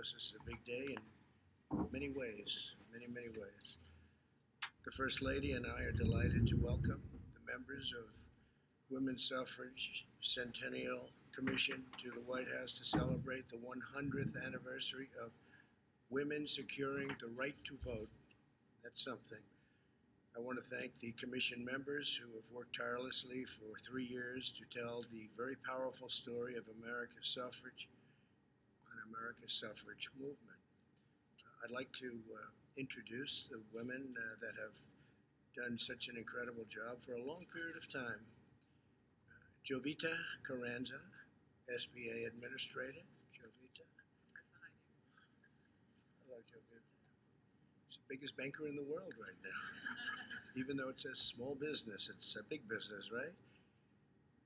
because this is a big day in many ways, many ways. The First Lady and I are delighted to welcome the members of Women's Suffrage Centennial Commission to the White House to celebrate the 100th anniversary of women securing the right to vote. That's something. I want to thank the commission members who have worked tirelessly for 3 years to tell the very powerful story of America's suffrage and America's suffrage movement. I'd like to introduce the women that have done such an incredible job for a long period of time. Jovita Carranza, SBA Administrator. Jovita. Hello, Jovita. She's the biggest banker in the world right now. Even though it says small business, it's a big business, right?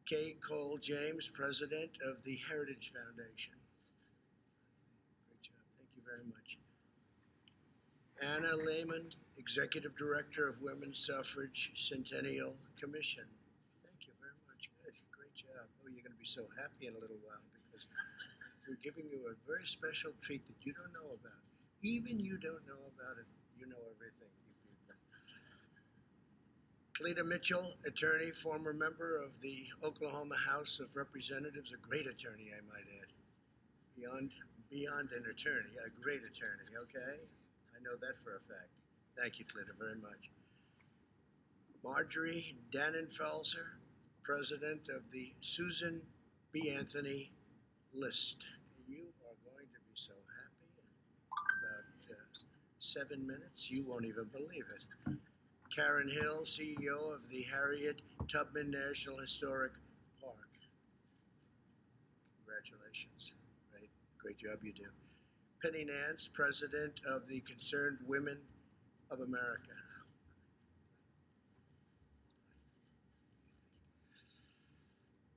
Kay Cole James, President of the Heritage Foundation. Great job. Thank you very much. Anna Lehman, Executive Director of Women's Suffrage Centennial Commission. Thank you very much. Good. Great job. Oh, you're going to be so happy in a little while because we're giving you a very special treat that you don't know about. Even you don't know about it, you know everything, you people. Cleta Mitchell, attorney, former member of the Oklahoma House of Representatives, a great attorney, I might add. Beyond an attorney, a great attorney, okay? I know that for a fact. Thank you, Cleta, very much. Marjorie Dannenfelser, President of the Susan B. Anthony List. You are going to be so happy in about 7 minutes. You won't even believe it. Karen Hill, CEO of the Harriet Tubman National Historic Park. Congratulations. Great job you do. Penny Nance, President of the Concerned Women of America.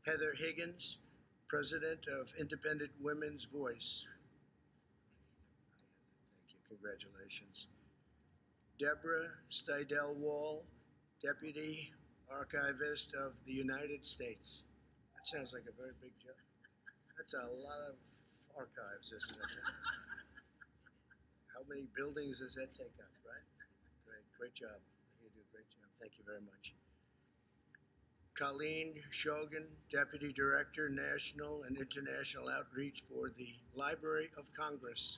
Heather Higgins, President of Independent Women's Voice. Thank you, congratulations. Deborah Steidel-Wall, Deputy Archivist of the United States. That sounds like a very big job. That's a lot of archives, isn't it? How many buildings does that take up, right? Great job. You do a great job. Thank you very much. Colleen Shogan, Deputy Director, National and International Outreach for the Library of Congress.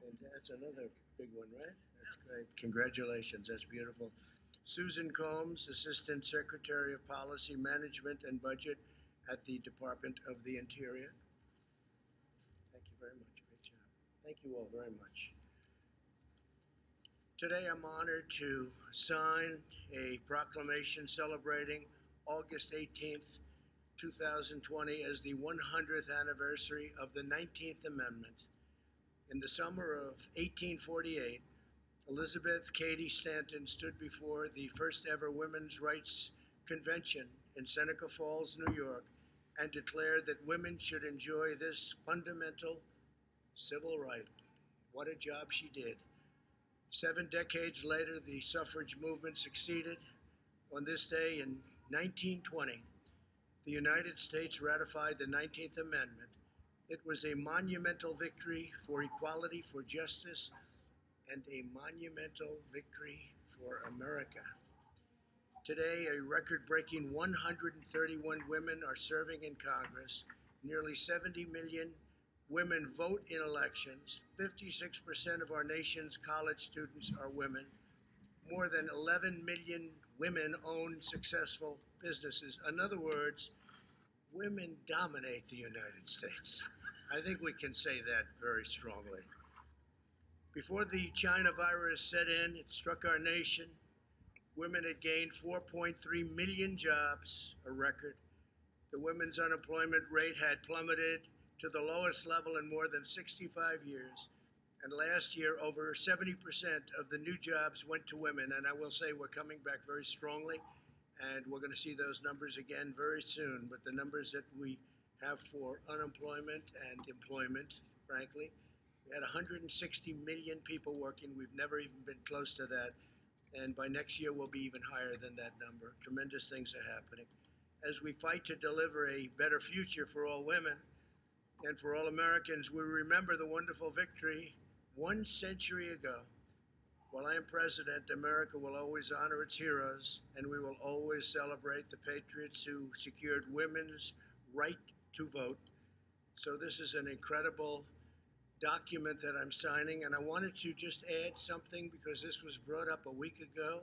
And that's another big one, right? That's great. Congratulations. That's beautiful. Susan Combs, Assistant Secretary of Policy Management and Budget at the Department of the Interior. Thank you very much. Great job. Thank you all very much. Today I'm honored to sign a proclamation celebrating August 18th, 2020 as the 100th anniversary of the 19th Amendment. In the summer of 1848, Elizabeth Cady Stanton stood before the first ever Women's Rights Convention in Seneca Falls, New York, and declared that women should enjoy this fundamental civil right. What a job she did. 7 decades later, the suffrage movement succeeded. On this day in 1920, the United States ratified the 19th Amendment. It was a monumental victory for equality, for justice, and a monumental victory for America. Today, a record-breaking 131 women are serving in Congress. Nearly 70 million women vote in elections. 56% of our nation's college students are women. More than 11 million women own successful businesses. In other words, women dominate the United States. I think we can say that very strongly. Before the China virus set in, it struck our nation. Women had gained 4.3 million jobs, a record. The women's unemployment rate had plummeted to the lowest level in more than 65 years. And last year, over 70% of the new jobs went to women. And I will say we're coming back very strongly, and we're going to see those numbers again very soon. But the numbers that we have for unemployment and employment, frankly, we had 160 million people working. We've never even been close to that. And by next year, we'll be even higher than that number. Tremendous things are happening. As we fight to deliver a better future for all women, And for all Americans, we remember the wonderful victory 1 century ago. While I am president, America will always honor its heroes, and we will always celebrate the patriots who secured women's right to vote. So this is an incredible document that I'm signing, and I wanted to just add something because this was brought up a week ago,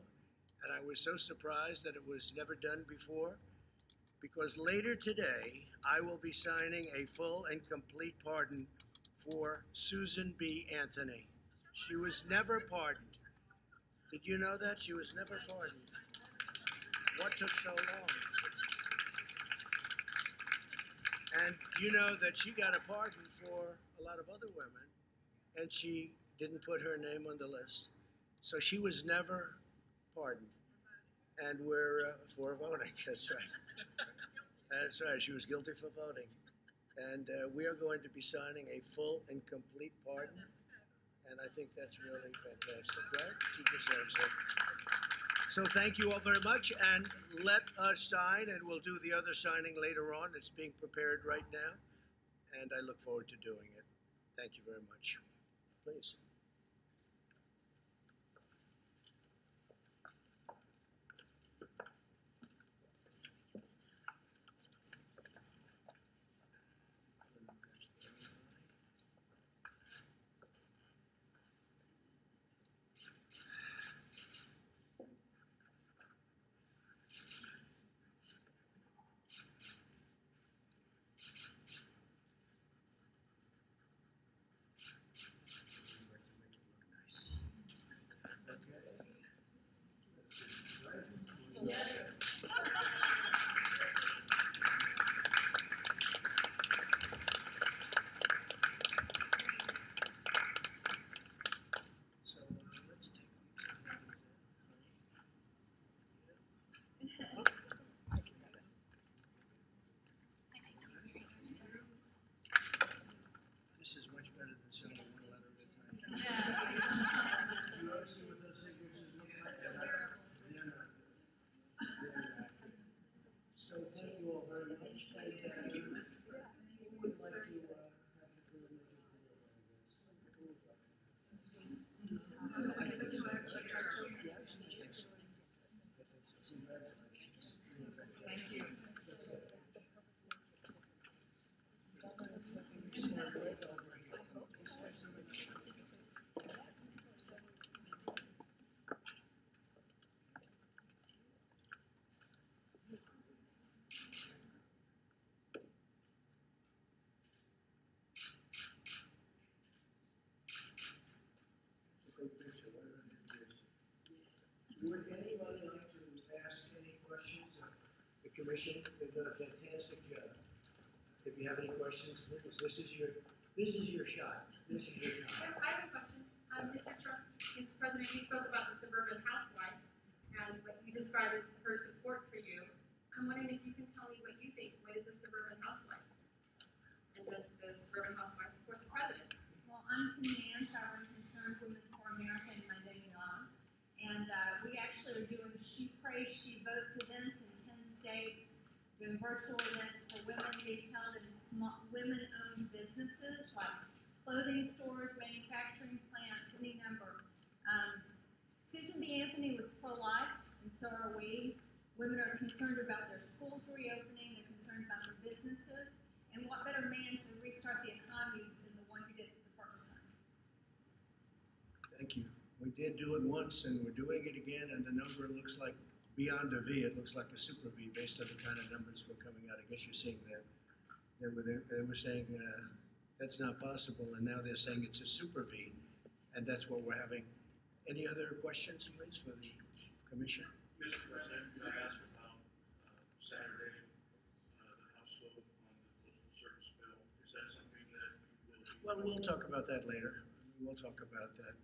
and I was so surprised that it was never done before. Because later today, I will be signing a full and complete pardon for Susan B. Anthony. She was never pardoned. Did you know that? She was never pardoned. What took so long? And you know that she got a pardon for a lot of other women, and she didn't put her name on the list. So she was never pardoned. And we're for voting, that's right. That's right, she was guilty for voting. And we are going to be signing a full and complete pardon. And I think that's really fantastic, right? She deserves it. So thank you all very much, and let us sign, and we'll do the other signing later on. It's being prepared right now, and I look forward to doing it. Thank you very much. Please. This is much better than sending one letter at a time. You ever see what those signatures look like? They're not. So thank you all very much. And, who would like to have the privilege of Thank you. Would anybody like to ask any questions of the commission? They've done a fantastic job. If you have any questions, please, this is your shot. This is your time. I have a question. Mr. Trump, Mr. President, you spoke about the suburban housewife and what you described as her support for you. I'm wondering if you can tell me what you think. What is a suburban housewife? And does the suburban housewife support the president? Well, I'm Nance. I run Concerned Women for America in my day job. And we actually are doing She Prays, She Votes events in 10 states, doing virtual events for women being held in small women-owned businesses like clothing stores, manufacturing plants, any number. Susan B. Anthony was pro-life, and so are we. Women are concerned about their schools reopening, they're concerned about their businesses, and what better man to restart the economy than the one who did it the first time. Thank you. We did do it once, and we're doing it again, and the number looks like beyond a V. It looks like a super V based on the kind of numbers we're coming out. I guess you're seeing that. They were saying that's not possible, and now they're saying it's a super V, and that's what we're having. Any other questions, please, for the commission? Mr. President, can I ask about Saturday, the House vote on the Postal Service bill? Is that something that you will be? Well, we'll talk about that later. We'll talk about that.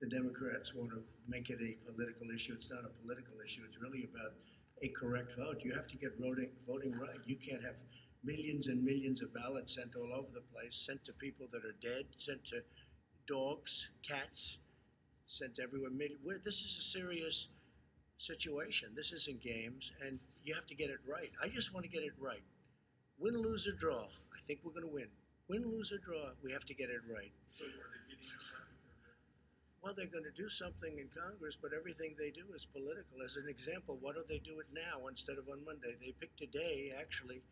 The Democrats want to make it a political issue. It's not a political issue. It's really about a correct vote. You have to get voting right. You can't have millions and millions of ballots sent all over the place, sent to people that are dead, sent to dogs, cats, sent everywhere. This is a serious situation. This isn't games, and you have to get it right. I just want to get it right. Win, lose, or draw. I think we're going to win. Win, lose, or draw, we have to get it right. So are they getting it right? Well, they're going to do something in Congress, but everything they do is political. As an example, why don't they do it now instead of on Monday? They picked a day, actually.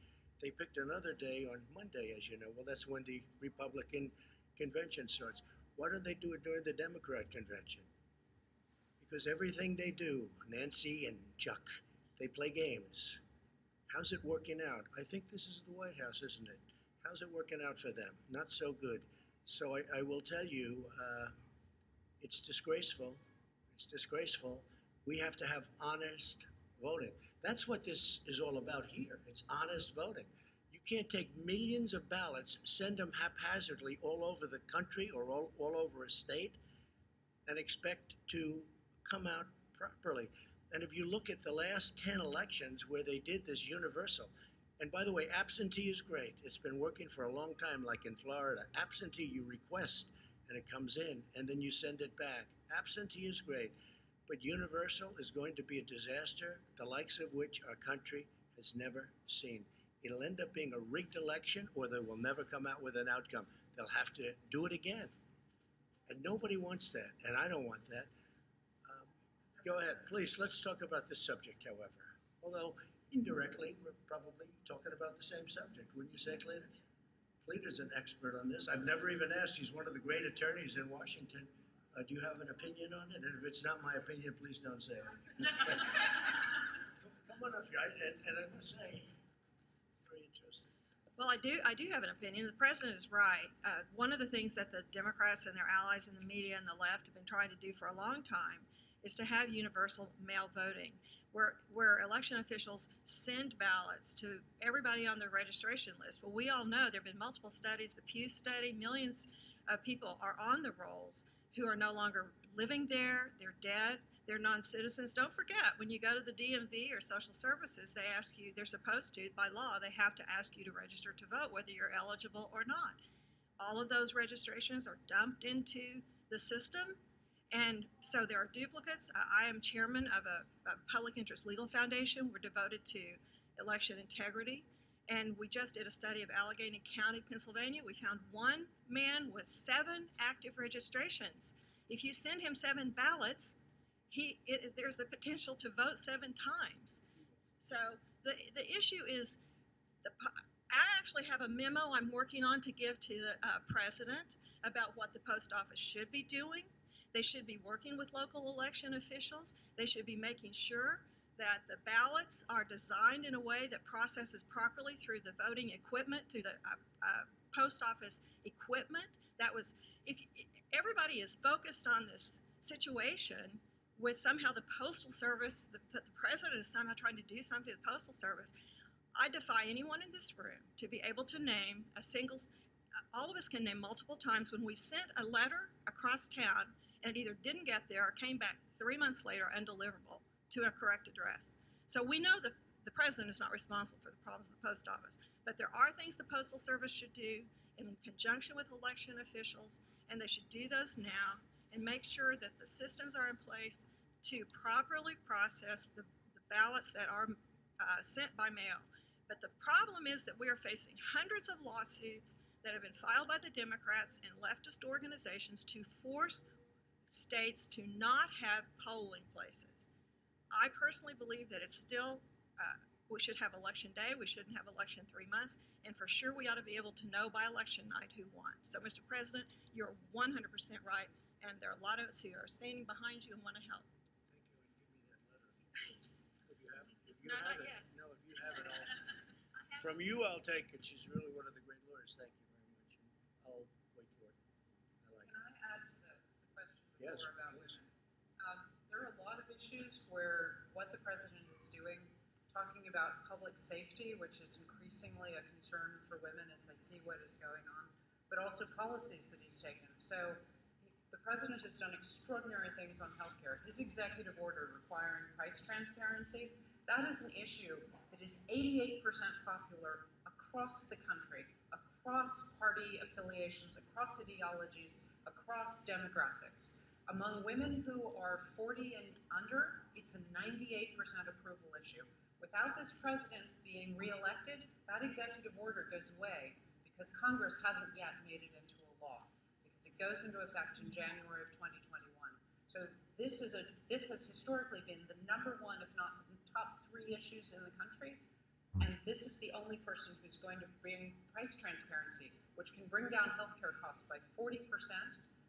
They picked another day on Monday, as you know. Well, that's when the Republican convention starts. Why don't they do it during the Democrat convention? Because everything they do, Nancy and Chuck, they play games. How's it working out? I think this is the White House, isn't it? How's it working out for them? Not so good. So I will tell you, it's disgraceful. It's disgraceful. We have to have honest voting. That's what this is all about here. It's honest voting. You can't take millions of ballots, send them haphazardly all over the country or all over a state, and expect to come out properly. And if you look at the last 10 elections where they did this universal, and by the way, absentee is great. It's been working for a long time, like in Florida. Absentee, you request, and it comes in, and then you send it back. Absentee is great, but universal is going to be a disaster, the likes of which our country has never seen. It'll end up being a rigged election, or they will never come out with an outcome. They'll have to do it again. And nobody wants that, and I don't want that. Go ahead, please, let's talk about this subject, however. Although, indirectly, we're probably talking about the same subject, wouldn't you say, Cleta? Cleta's an expert on this. I've never even asked. He's one of the great attorneys in Washington. Do you have an opinion on it? And if it's not my opinion, please don't say it. Come on up here. And I must say, very interesting. Well, I do have an opinion. The president is right. One of the things that the Democrats and their allies in the media and the left have been trying to do for a long time is to have universal mail voting, where election officials send ballots to everybody on their registration list. Well, we all know there have been multiple studies, the Pew study, millions of people are on the rolls who are no longer living there, they're dead, they're non-citizens. Don't forget, when you go to the DMV or social services, they ask you, they're supposed to, by law, they have to ask you to register to vote, whether you're eligible or not. All of those registrations are dumped into the system. And so there are duplicates. I am chairman of a public interest legal foundation. We're devoted to election integrity. And we just did a study of Allegheny County, Pennsylvania. We found one man with 7 active registrations. If you send him 7 ballots, there's the potential to vote 7 times. So the issue is, I actually have a memo I'm working on to give to the president about what the post office should be doing. They should be working with local election officials. They should be making sure that the ballots are designed in a way that processes properly through the voting equipment, through the post office equipment. If everybody is focused on this situation with somehow the Postal Service, the president is somehow trying to do something to the Postal Service, I defy anyone in this room to be able to name a single, all of us can name multiple times when we sent a letter across town and it either didn't get there or came back 3 months later undeliverable to a correct address. So we know that the president is not responsible for the problems of the post office, but there are things the Postal Service should do in conjunction with election officials, and they should do those now and make sure that the systems are in place to properly process the ballots that are sent by mail. But the problem is that we are facing hundreds of lawsuits that have been filed by the Democrats and leftist organizations to force states to not have polling places. I personally believe that it's still, we should have election day, we shouldn't have election 3 months, and for sure we ought to be able to know by election night who won. So, Mr. President, you're 100% right, and there are a lot of us who are standing behind you and want to help. Thank you, and give me that letter. If you No, have not it, yet. no, if you have it, from you I'll take it. She's really one of the great lawyers. Thank you very much. I'll wait for it. I like Can it. I add to the question Yes, before about please. women? There are a lot of issues where what the president is doing, talking about public safety, which is increasingly a concern for women as they see what is going on, but also policies that he's taken. So the president has done extraordinary things on healthcare. His executive order requiring price transparency, that is an issue that is 88% popular across the country, across party affiliations, across ideologies, across demographics. Among women who are 40 and under, it's a 98% approval issue. Without this president being reelected, that executive order goes away because Congress hasn't yet made it into a law, because it goes into effect in January of 2021. So this has historically been the number one, if not the top 3 issues in the country. And this is the only person who's going to bring price transparency, which can bring down healthcare costs by 40%,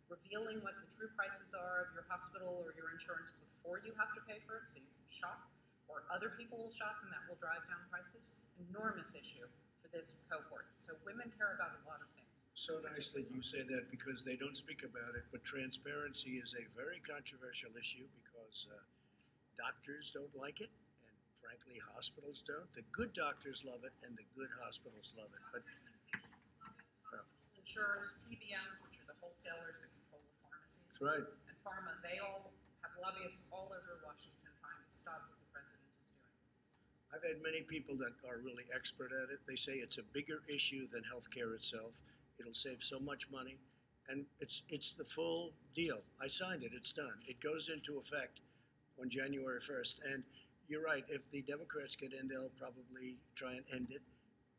revealing what the true prices are of your hospital or your insurance before you have to pay for it, so you can shop, or other people will shop, and that will drive down prices. Enormous issue for this cohort. So women care about a lot of things. So nice that you say that, because they don't speak about it, but transparency is a very controversial issue because doctors don't like it, and frankly, hospitals don't. The good doctors love it, and the good hospitals love it. But Doctors and patients love it. Hospitals, insurers, PBMs, which are the wholesalers that control the pharmacies. that's right. And pharma, they all have lobbyists all over Washington trying to stop what the president is doing. I've had many people that are really expert at it. They say it's a bigger issue than healthcare itself. It'll save so much money, and it's the full deal. I signed it. It's done. It goes into effect on January 1st. And you're right. If the Democrats get in, they'll probably try and end it.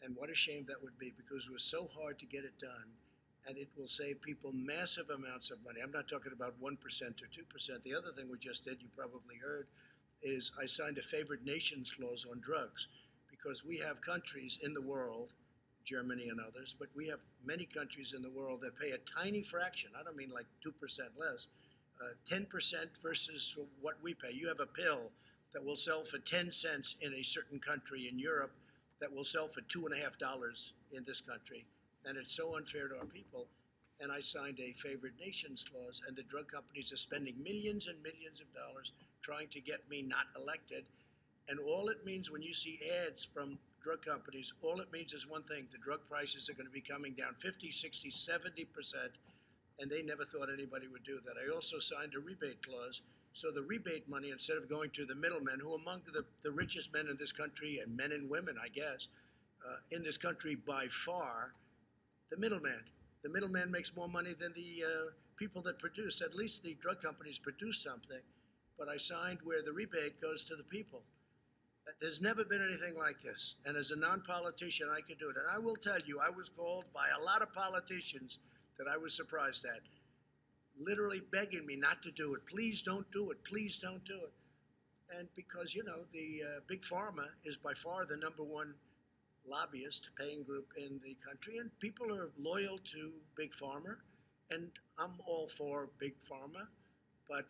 And what a shame that would be, because it was so hard to get it done, and it will save people massive amounts of money. I'm not talking about 1% or 2%. The other thing we just did, you probably heard, is I signed a favored nations clause on drugs, because we have countries in the world, Germany and others, but we have many countries in the world that pay a tiny fraction. I don't mean like 2% less, 10% versus what we pay. You have a pill that will sell for 10 cents in a certain country in Europe that will sell for $2.50 in this country. And it's so unfair to our people. And I signed a favored nations clause, and the drug companies are spending millions and millions of dollars trying to get me not elected. And all it means when you see ads from drug companies, all it means is one thing: the drug prices are going to be coming down 50, 60, 70%, and they never thought anybody would do that. I also signed a rebate clause, so the rebate money, instead of going to the middlemen, who are among the richest men in this country, and men and women, I guess, in this country by far, the middleman. The middleman makes more money than the people that produce. At least the drug companies produce something, but I signed where the rebate goes to the people. There's never been anything like this. And as a non-politician, I could do it. And I will tell you, I was called by a lot of politicians that I was surprised at, literally begging me not to do it. Please don't do it. Please don't do it. And because, you know, the big pharma is by far the number one lobbyist paying group in the country, and people are loyal to big pharma, and I'm all for big pharma. But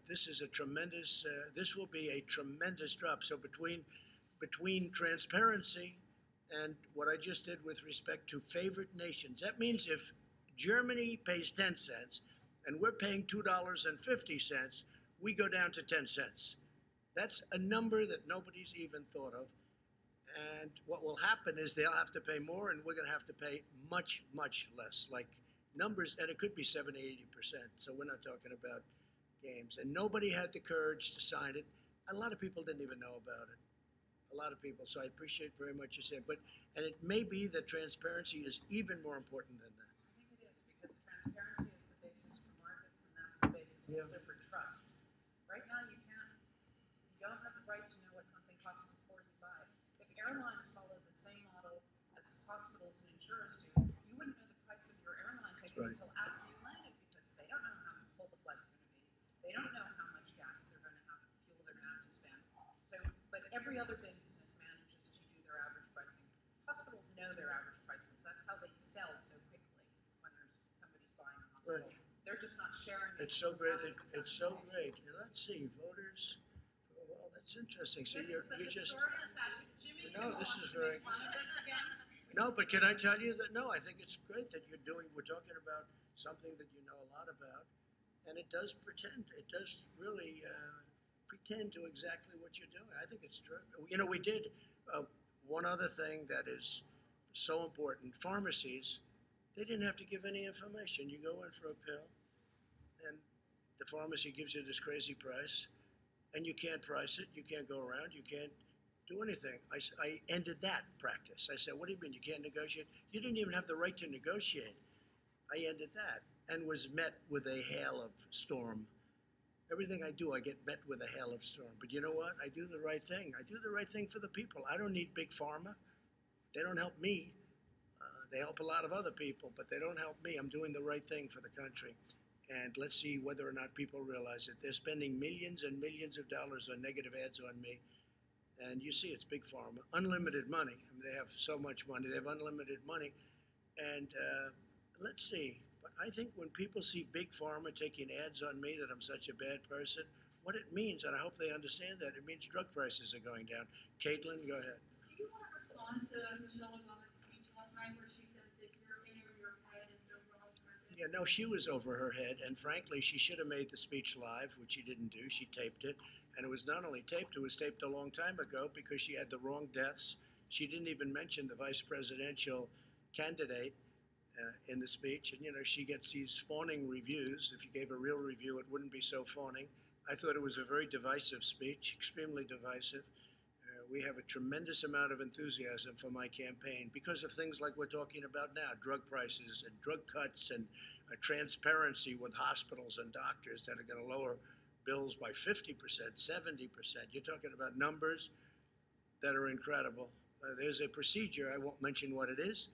this is a tremendous. This will be a tremendous drop. So between transparency and what I just did with respect to favored nations, that means if Germany pays 10 cents and we're paying $2.50, we go down to 10 cents. That's a number that nobody's even thought of. And what will happen is they'll have to pay more, and we're going to have to pay much, much less. Like numbers, and it could be 70, 80%. So we're not talking about games. And nobody had the courage to sign it. A lot of people didn't even know about it. A lot of people. So I appreciate very much you saying. And it may be that transparency is even more important than that. I think it is, because transparency is the basis for markets, and that's the basis also for trust. Right now, you don't have the right to know what something costs before you buy. If airlines follow the same model as hospitals and insurers do, you wouldn't know the price of your airline ticket until after you landed, because they don't know how full the flight's going to be. They don't know how much gas they're going to have, fuel they're going to have to spend. So, but every other business manages to do their average pricing. Hospitals know their average prices. That's how they sell so quickly when somebody's buying a hospital. Right. They're just not sharing it. It's so great. It's so great. Let's see, voters. Well, that's interesting. See, you just. No, this is very. No, but can I tell you that? No, I think it's great that you're doing. We're talking about something that you know a lot about, and it does pretend. It does really pretend to exactly what you're doing. I think it's true. You know, we did one other thing that is so important. Pharmacies, they didn't have to give any information. You go in for a pill, and the pharmacy gives you this crazy price, and you can't price it. You can't go around. You can't do anything. I ended that practice. I said, what do you mean you can't negotiate? You didn't even have the right to negotiate. I ended that and was met with a hail of storm. Everything I do, I get met with a hail of storm. But you know what? I do the right thing. I do the right thing for the people. I don't need big pharma. They don't help me. They help a lot of other people, but they don't help me. I'm doing the right thing for the country. And let's see whether or not people realize it. They're spending millions and millions of dollars on negative ads on me. And you see, it's big pharma, unlimited money. I mean, they have so much money. They have unlimited money. And let's see. But I think when people see big pharma taking ads on me that I'm such a bad person, what it means, and I hope they understand that, it means drug prices are going down. Caitlin, go ahead. Do you want to respond to Michelle Obama's speech last night where she said that you're in over your head and don't run the president? Yeah, no, she was over her head, and frankly, she should have made the speech live, which she didn't do. She taped it, and it was not only taped, it was taped a long time ago because she had the wrong deaths. She didn't even mention the vice presidential candidate in the speech, and she gets these fawning reviews. If you gave a real review, it wouldn't be so fawning. I thought it was a very divisive speech, extremely divisive. We have a tremendous amount of enthusiasm for my campaign because of things like we're talking about now, drug prices and drug cuts and transparency with hospitals and doctors that are going to lower bills by 50%, 70%. You're talking about numbers that are incredible. There's a procedure, I won't mention what it is,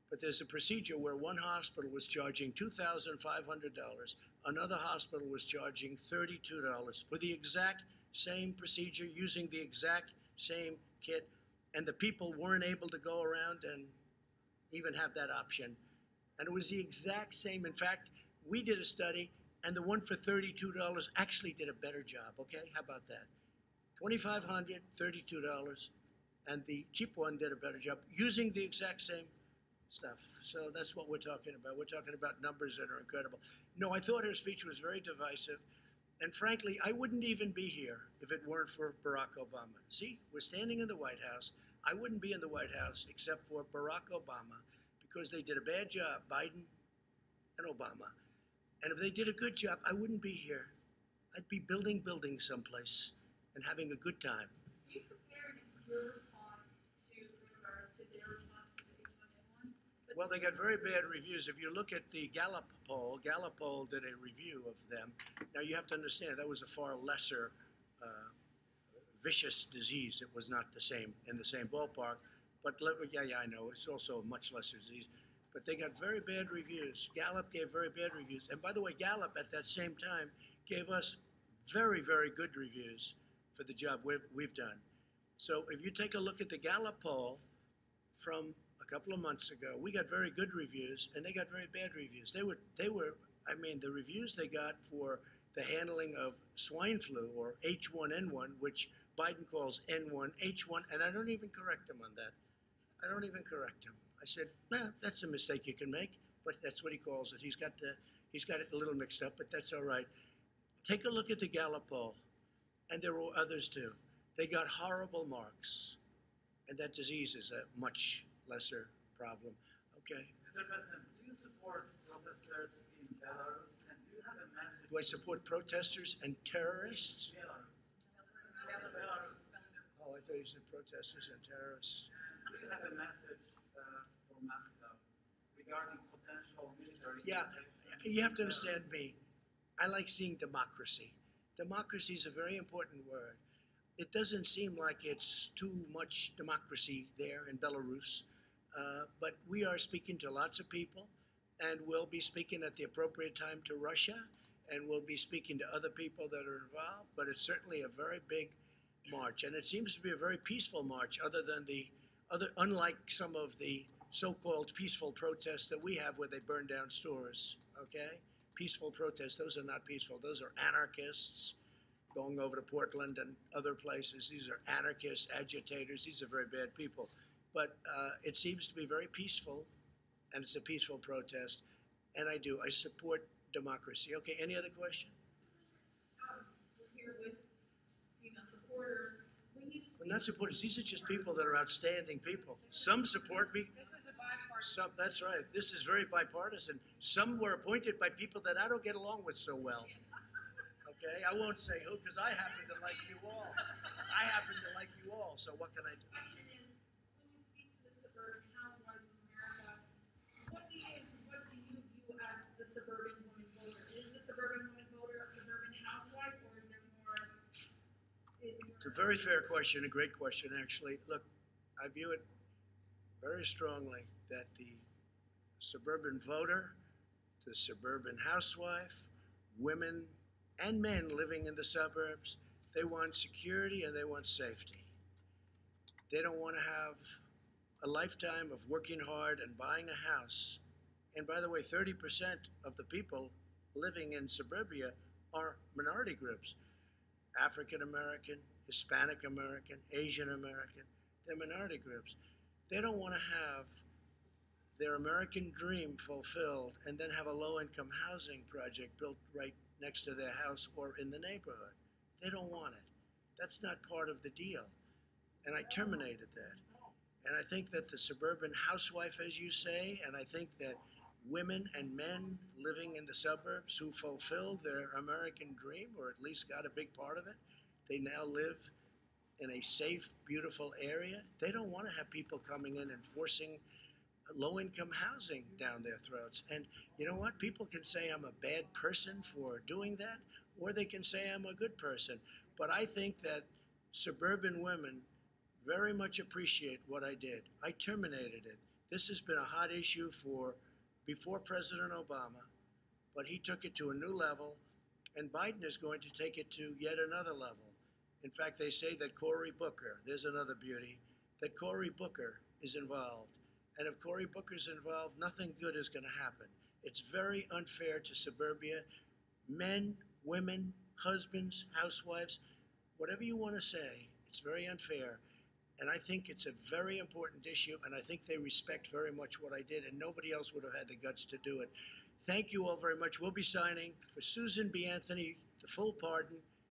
but there's a procedure where one hospital was charging $2,500, another hospital was charging $32 for the exact same procedure using the exact same kit, and the people weren't able to go around and even have that option. And it was the exact same. In fact, we did a study, and the one for $32 actually did a better job, okay? How about that? $2,500, $32, and the cheap one did a better job using the exact same stuff. So that's what we're talking about. We're talking about numbers that are incredible. No, I thought her speech was very divisive. And frankly, I wouldn't even be here if it weren't for Barack Obama. See, we're standing in the White House. I wouldn't be in the White House except for Barack Obama because they did a bad job, Biden and Obama. And if they did a good job, I wouldn't be here. I'd be building buildings someplace and having a good time. Do you compare your response to coronavirus to their response to H1N1? Well, they got very bad reviews. If you look at the Gallup poll did a review of them. Now, you have to understand, that was a far lesser vicious disease. It was not the same, in the same ballpark. But yeah, I know, it's also a much lesser disease. But they got very bad reviews. Gallup gave very bad reviews. And by the way, Gallup at that same time gave us very, very good reviews for the job we've done. So if you take a look at the Gallup poll from a couple of months ago, we got very good reviews, and they got very bad reviews. They were, I mean, the reviews they got for the handling of swine flu, or H1N1, which Biden calls N1, H1, and I don't even correct him on that. I don't even correct him. I said, nah, that's a mistake you can make, but that's what he calls it. He's got it a little mixed up, but that's all right. Take a look at the Gallup poll, and there were others too. They got horrible marks, and that disease is a much lesser problem. Okay. Mr. President, do you support protesters in Belarus, and do you have a message? Do I support protesters and terrorists? Belarus. Oh, I thought you said protesters and terrorists. Do you have a message for Moscow regarding potential military Yeah, intervention? you have to understand me. I like seeing democracy. Democracy is a very important word. It doesn't seem like it's too much democracy there in Belarus, but we are speaking to lots of people, and we'll be speaking at the appropriate time to Russia, and we'll be speaking to other people that are involved, but it's certainly a very big march, and it seems to be a very peaceful march, unlike some of the so-called peaceful protests that we have where they burn down stores, okay? Peaceful protests, those are not peaceful. Those are anarchists going over to Portland and other places. These are anarchists, agitators. These are very bad people. But it seems to be very peaceful, and it's a peaceful protest, and I support democracy. Okay, any other question? We're here with female supporters. Well, not supporters. These are just people that are outstanding people. Some support me. This is a bipartisan. That's right. This is very bipartisan. Some were appointed by people that I don't get along with so well. Okay, I won't say who, because I happen to like you all. I happen to like you all, so what can I do? The question is, when you speak to the suburban housewives of America, what do you view as the suburban woman voter? Is the suburban woman voter a suburban housewife, or is there more? It's a very fair question, a great question, actually. Look, I view it very strongly that the suburban voter, the suburban housewife, women and men living in the suburbs. They want security and they want safety. They don't want to have a lifetime of working hard and buying a house. And by the way, 30% of the people living in suburbia are minority groups. African American, Hispanic American, Asian American, they're minority groups. They don't want to have their American dream fulfilled and then have a low-income housing project built right next to their house or in the neighborhood. They don't want it. That's not part of the deal. And I terminated that. And I think that the suburban housewife, as you say, and I think that women and men living in the suburbs who fulfilled their American dream, or at least got a big part of it, they now live in a safe, beautiful area. They don't want to have people coming in and forcing low-income housing down their throats. And you know what? People can say I'm a bad person for doing that, or they can say I'm a good person. But I think that suburban women very much appreciate what I did. I terminated it. This has been a hot issue for before President Obama, but he took it to a new level, and Biden is going to take it to yet another level. In fact, they say that Cory Booker, there's another beauty, that Cory Booker is involved. And if Cory Booker's involved, nothing good is going to happen. It's very unfair to suburbia. Men, women, husbands, housewives, whatever you want to say, it's very unfair. And I think it's a very important issue, and I think they respect very much what I did, and nobody else would have had the guts to do it. Thank you all very much. We'll be signing for Susan B. Anthony the full pardon,